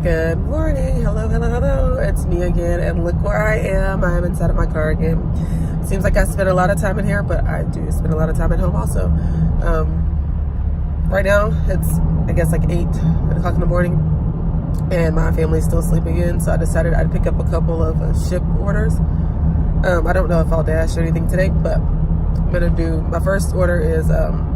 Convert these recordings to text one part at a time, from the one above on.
Good morning. Hello. It's me again, and look where I am. I am inside of my car again. Seems like I spend a lot of time in here, but I do spend a lot of time at home also. Right now, it's, I guess, like 8 o'clock in the morning, and my family's still sleeping in, so I decided I'd pick up a couple of ship orders. I don't know if I'll dash or anything today, but I'm going to do, my first order is, I'm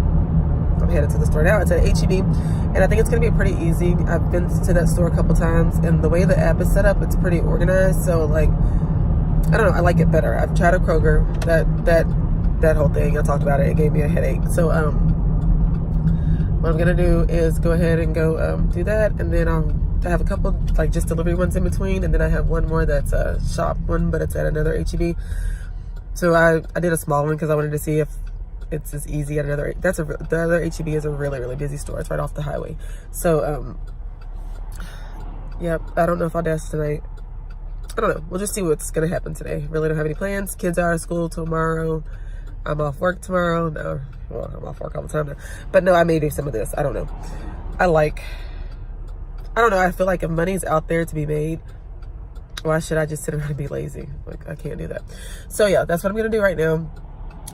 headed to the store now. It's at H-E-B, and I think it's going to be pretty easy. I've been to that store a couple times, and the way the app is set up, it's pretty organized. So, like, I don't know, I like it better. I've tried a Kroger, that whole thing. I talked about it. It gave me a headache. So, what I'm going to do is go ahead and go do that, and then I have a couple, like, just delivery ones in between, and then I have one more that's a shop one, but it's at another H-E-B. So, I did a small one because I wanted to see if it's as easy at another. The other H-E-B is a really busy store. It's right off the highway. So, yep, I don't know if I'll dash tonight. I don't know. We'll just see what's going to happen today. Really don't have any plans. Kids are out of school tomorrow. I'm off work tomorrow. No, well, I'm off work all the time now. But no, I may do some of this. I don't know. I don't know. I feel like if money's out there to be made, why should I just sit around and be lazy? Like, I can't do that. So, yeah, that's what I'm going to do right now.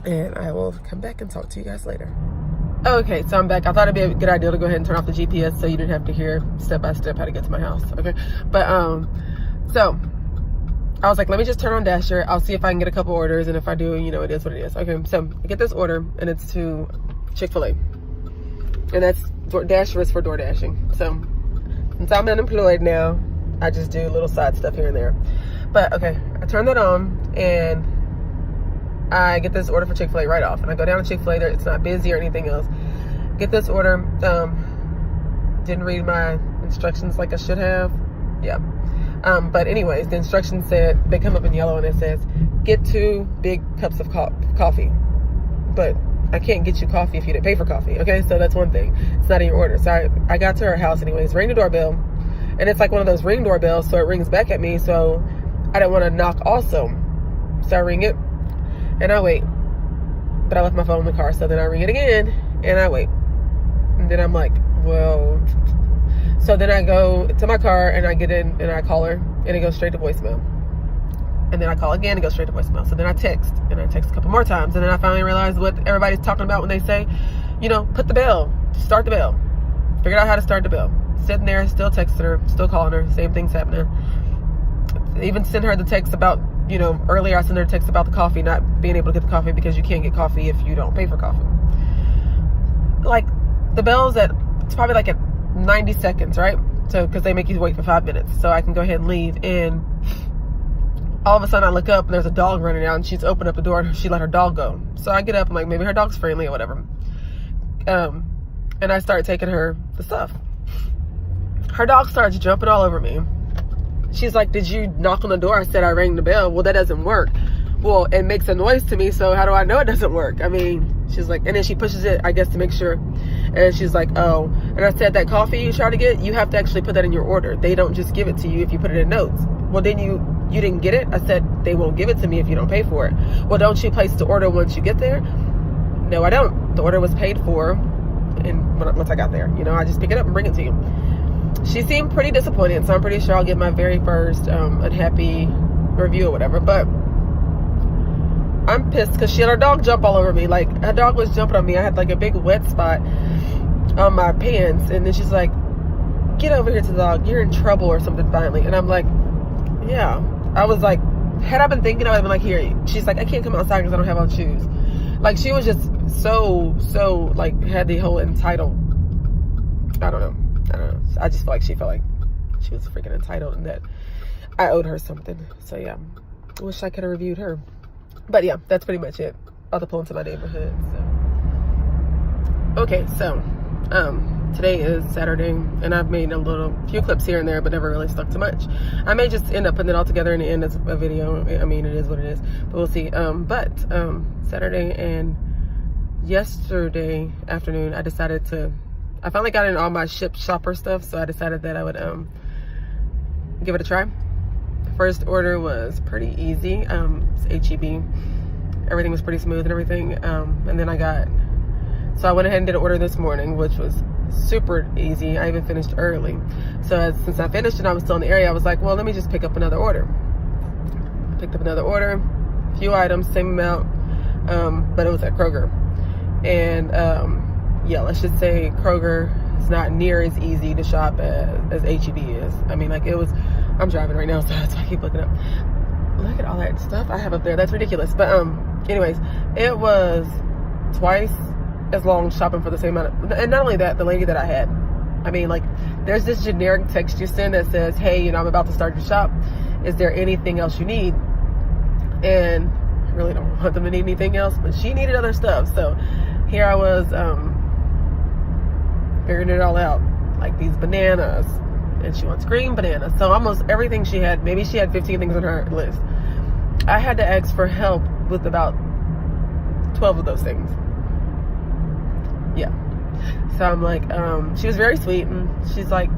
And I will come back and talk to you guys later. Okay, so I'm back. I thought it'd be a good idea to go ahead and turn off the GPS so you didn't have to hear step by step how to get to my house. Okay, but so I was like, let me just turn on Dasher. I'll see if I can get a couple orders, and if I do, you know, it is what it is. Okay, so I get this order, and it's to Chick-fil-A, and that's Dasher is for door dashing. So since I'm unemployed now, I just do little side stuff here and there. But okay, I turn that on, and I get this order for Chick-fil-A right off, and I go down to Chick-fil-A. It's not busy or anything else. Get this order. Didn't read my instructions like I should have. Yeah. But anyways, the instructions said, they come up in yellow, and it says, get 2 big cups of coffee. But I can't get you coffee if you didn't pay for coffee. Okay, so that's one thing. It's not in your order. So I got to her house anyways, rang the doorbell, and it's like one of those Ring doorbells, so it rings back at me. So I didn't want to knock also. So I ring it. And I wait, but I left my phone in the car. So then I ring it again, and I wait. And then I'm like, well, so then I go to my car, and I get in, and I call her, and it goes straight to voicemail. And then I call again, and it goes straight to voicemail. So then I text, and I text a couple more times, and then I finally realized what everybody's talking about when they say, you know, put the bell, start the bell. Figured out how to start the bell. Sitting there, still texting her, still calling her, same thing's happening. Even send her the text about, you know, earlier I sent her a text about the coffee, not being able to get the coffee because you can't get coffee if you don't pay for coffee. Like, the bell's it's probably like at 90 seconds, right? So, because they make you wait for 5 minutes. So I can go ahead and leave, and all of a sudden I look up, and there's a dog running out, and she's opened up the door, and she let her dog go. So I get up, I'm like, maybe her dog's friendly or whatever. And I start taking her the stuff. Her dog starts jumping all over me. She's like, did you knock on the door? I said, I rang the bell. Well, that doesn't work. Well, it makes a noise to me, so how do I know it doesn't work? I mean, she's like, and then she pushes it, I guess, to make sure. And she's like, oh. And I said, that coffee you try to get, you have to actually put that in your order. They don't just give it to you if you put it in notes. Well, then you didn't get it? I said, they won't give it to me if you don't pay for it. Well, don't you place the order once you get there? No, I don't. The order was paid for, and once I got there, you know, I just pick it up and bring it to you. She seemed pretty disappointed, so I'm pretty sure I'll get my very first unhappy review or whatever. But I'm pissed because she had her dog jump all over me. Like, her dog was jumping on me. I had like a big wet spot on my pants, and then she's like, get over here to the dog, you're in trouble or something finally. And I'm like, yeah. I was like, had I been thinking, I would have been like, here. She's like, I can't come outside because I don't have on shoes. Like, she was just so like, had the whole entitled, I don't know. I just feel like she felt like she was freaking entitled and that I owed her something. So yeah, I wish I could have reviewed her. But yeah, that's pretty much it. I'll pull into my neighborhood. So okay, so today is Saturday, and I've made a few clips here and there, but never really stuck to much. I may just end up putting it all together in the end as a video. I mean, it is what it is, but we'll see. But Saturday and yesterday afternoon, I finally got in all my shopper stuff, so I decided that I would give it a try. First order was pretty easy. It's H-E-B. Everything was pretty smooth and everything. And then I got So I went ahead and did an order this morning, which was super easy. I even finished early. So since I finished and I was still in the area, I was like, well, let me just pick up another order. I picked up another order, a few items, same amount, but it was at Kroger. And yeah, let's just say Kroger is not near as easy to shop as HEB is. I mean, like, it was, I'm driving right now, so that's why I keep looking up. Look at all that stuff I have up there. That's ridiculous. But anyways, it was twice as long shopping for the same amount of, and not only that, the lady that I had, I mean, like, there's this generic text you send that says, hey, you know, I'm about to start your shop. Is there anything else you need? And I really don't want them to need anything else, but she needed other stuff. So here I was figuring it all out, like these bananas, and she wants green bananas. So almost everything she had, maybe she had 15 things on her list. I had to ask for help with about 12 of those things. Yeah. So I'm like, she was very sweet, and she's like,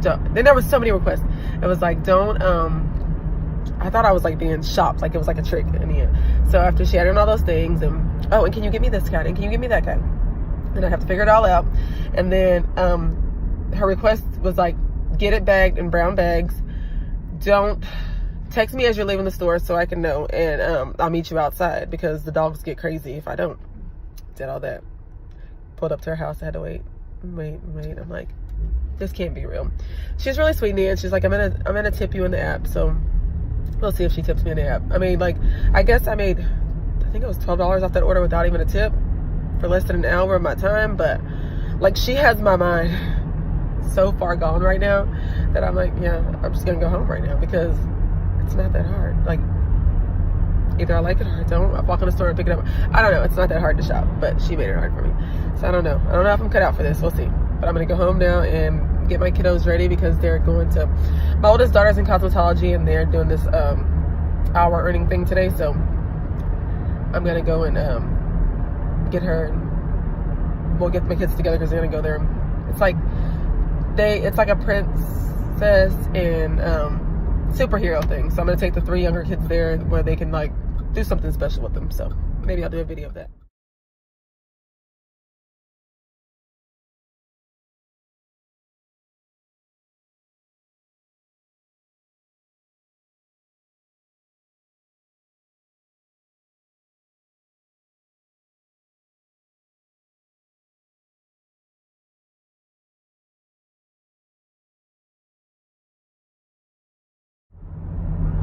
don't. Then there was so many requests. It was like, don't, I thought I was like being shopped, like it was like a trick in the end. So after she added all those things, and oh, and can you give me this kind, and can you give me that kind? And I have to figure it all out. And then her request was like, get it bagged in brown bags. Don't text me as you're leaving the store so I can know, and I'll meet you outside because the dogs get crazy if I don't. Did all that. Pulled up to her house. I had to wait. I'm like, this can't be real. She's really sweet, and she's like, I'm gonna tip you in the app. So we'll see if she tips me in the app. I mean, like, I guess I think it was $12 off that order without even a tip for less than an hour of my time. But like, she has my mind so far gone right now that I'm like, yeah, I'm just gonna go home right now because it's not that hard. Like, either I like it or I don't. I walk in the store and pick it up. I don't know. It's not that hard to shop, but she made it hard for me. So I don't know. I don't know if I'm cut out for this. We'll see. But I'm gonna go home now and get my kiddos ready because they're going to, my oldest daughter's in cosmetology and they're doing this hour earning thing today. So I'm gonna go and get her, and we'll get my kids together because they're gonna go there. It's like a princess and superhero thing. So I'm gonna take the 3 younger kids there where they can like do something special with them. So maybe I'll do a video of that.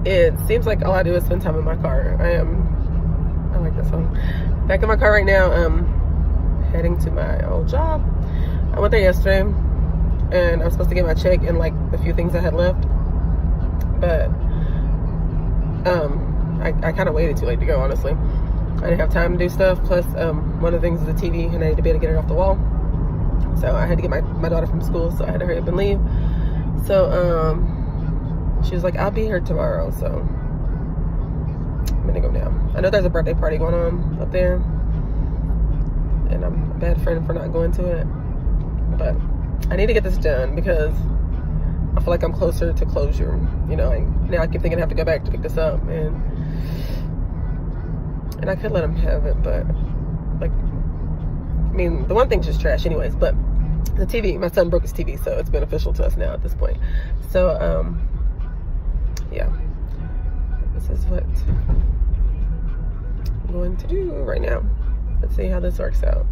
It seems like all I do is spend time in my car. I like that song. Back in my car right now, heading to my old job. I went there yesterday, and I was supposed to get my check and like the few things I had left, but I kind of waited too late to go, honestly. I didn't have time to do stuff. Plus, one of the things is the TV, and I need to be able to get it off the wall. So I had to get my daughter from school, so I had to hurry up and leave. So she was like, I'll be here tomorrow, so I'm gonna go now. I know there's a birthday party going on up there, and I'm a bad friend for not going to it, but I need to get this done because I feel like I'm closer to closure. You know, now I keep thinking I have to go back to pick this up, and I could let him have it, but like, I mean, the one thing's just trash anyways, but the TV, my son broke his TV, so it's beneficial to us now at this point. So, yeah, this is what I'm going to do right now. Let's see how this works out.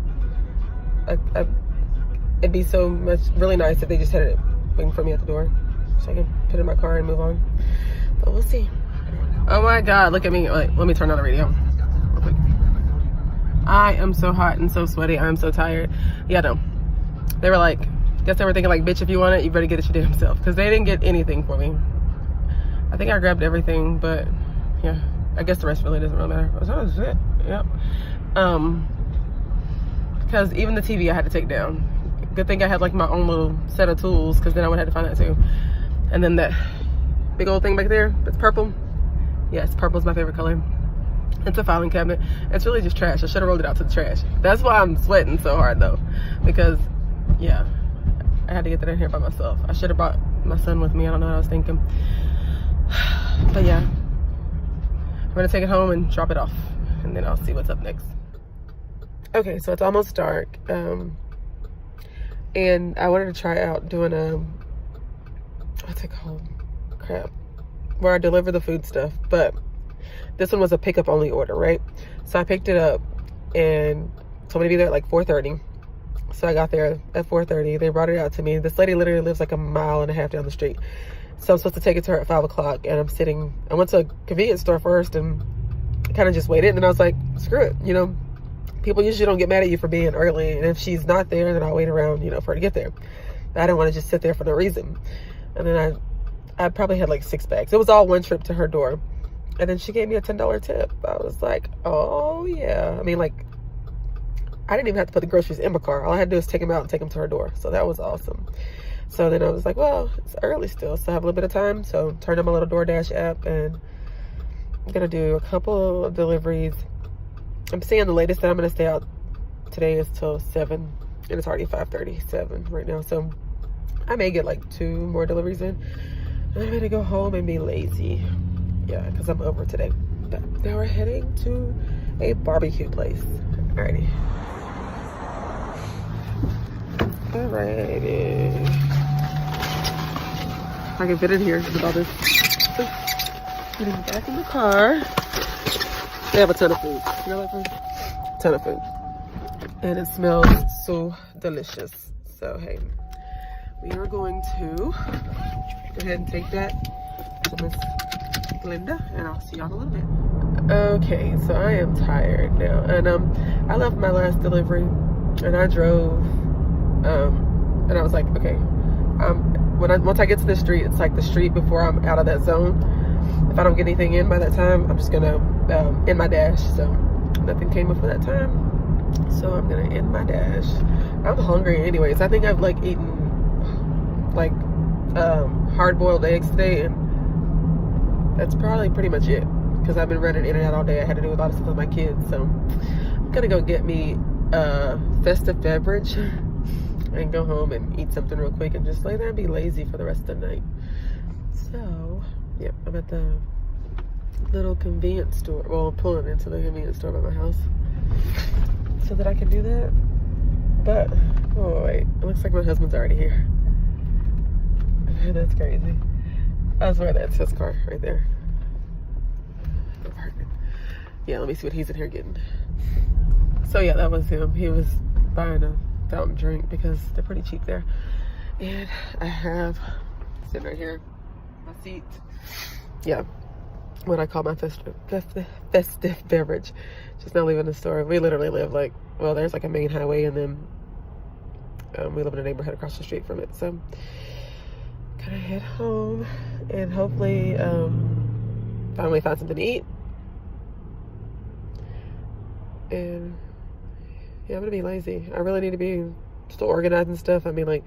It'd be so much really nice if they just had it waiting for me at the door so I can put it in my car and move on, but we'll see. Oh my god, look at me. Wait, let me turn on the radio real quick. I am so hot and so sweaty. I'm so tired. Yeah, no, they were like, guess they were thinking like, bitch, if you want it, you better get it your damn self, because they didn't get anything for me. I think I grabbed everything, but yeah, I guess the rest really doesn't really matter. That was it. Yep. Because even the TV I had to take down. Good thing I had like my own little set of tools, because then I would have to find that too. And then that big old thing back there that's purple. Yes, purple is my favorite color. It's a filing cabinet. It's really just trash. I should have rolled it out to the trash. That's why I'm sweating so hard though, because yeah, I had to get that in here by myself. I should have brought my son with me. I don't know what I was thinking. But yeah, I'm gonna take it home and drop it off, and then I'll see what's up next. Okay, so it's almost dark. And I wanted to try out doing what's it called? Crap. Where I deliver the food stuff. But this one was a pickup only order, right? So I picked it up and told me to be there at like 4:30. So I got there at 4:30. They brought it out to me. This lady literally lives like a mile and a half down the street. So I'm supposed to take it to her at 5 o'clock. And I went to a convenience store first and kind of just waited. And then I was like, screw it, you know. People usually don't get mad at you for being early. And if she's not there, then I'll wait around, you know, for her to get there. I didn't want to just sit there for no reason. And then I probably had like 6 bags. It was all one trip to her door. And then she gave me a $10 tip. I was like, oh yeah. I mean, like, I didn't even have to put the groceries in my car. All I had to do was take them out and take them to her door. So that was awesome. So then I was like, well, it's early still, so I have a little bit of time. So turned on my little DoorDash app and I'm gonna do a couple of deliveries. I'm saying the latest that I'm gonna stay out today is till 7, and it's already 5:37 right now. So I may get like 2 more deliveries in. And I'm gonna go home and be lazy. Yeah, because I'm over today. But now we're heading to a barbecue place. Alrighty. Alrighty. I can fit in here with all this. Getting back in the car. They have a ton of food. You know that food? Ton of food. And it smells so delicious. So hey, we are going to go ahead and take that to Miss Linda, and I'll see y'all in a little bit. Okay, so I am tired now, and I left my last delivery, and I drove, and I was like, okay, once I get to the street, it's like the street before I'm out of that zone. If I don't get anything in by that time, I'm just gonna end my dash. So nothing came before that time, so I'm gonna end my dash. I'm hungry anyways. I think I've like eaten like hard-boiled eggs today, and that's probably pretty much it, because I've been running in and out all day. I had to do a lot of stuff with my kids, so I'm gonna go get me a festive beverage and go home and eat something real quick and just lay there and be lazy for the rest of the night. So yeah, I'm at the little convenience store. Well, I'm pulling into the convenience store by my house so that I can do that. But oh wait, it looks like my husband's already here. That's crazy. I swear that's his car right there. Yeah, let me see what he's in here getting. So yeah, that was him. He was buying a fountain drink because they're pretty cheap there. And I have sitting right here, my seat. Yeah, what I call my festive beverage. Just now leaving the store. We literally live like, well, there's like a main highway, and then we live in a neighborhood across the street from it. So gonna head home and hopefully finally find something to eat. And yeah, I'm gonna be lazy. I really need to be still organizing stuff. I mean, like,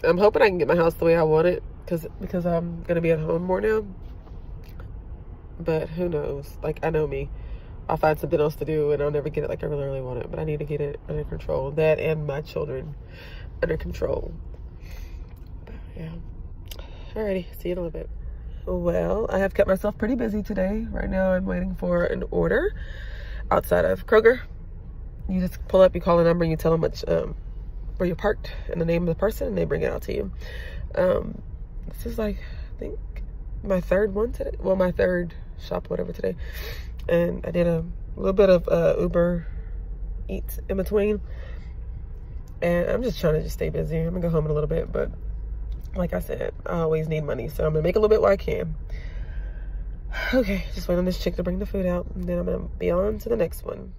I'm hoping I can get my house the way I want it, because I'm gonna be at home more now. But who knows? Like, I know me. I'll find something else to do and I'll never get it like I really want it. But I need to get it under control. That and my children under control. But yeah. Alrighty, see you in a little bit. Well, I have kept myself pretty busy today. Right now I'm waiting for an order outside of Kroger. You just pull up, you call a number, and you tell them where you're parked and the name of the person, and they bring it out to you. This is like, I think, my third one today. Well, my third shop, whatever, today. And I did a little bit of Uber Eats in between. And I'm just trying to just stay busy. I'm gonna go home in a little bit, but like I said, I always need money, so I'm gonna make a little bit while I can. Okay, just wait on this chick to bring the food out, and then I'm gonna be on to the next one.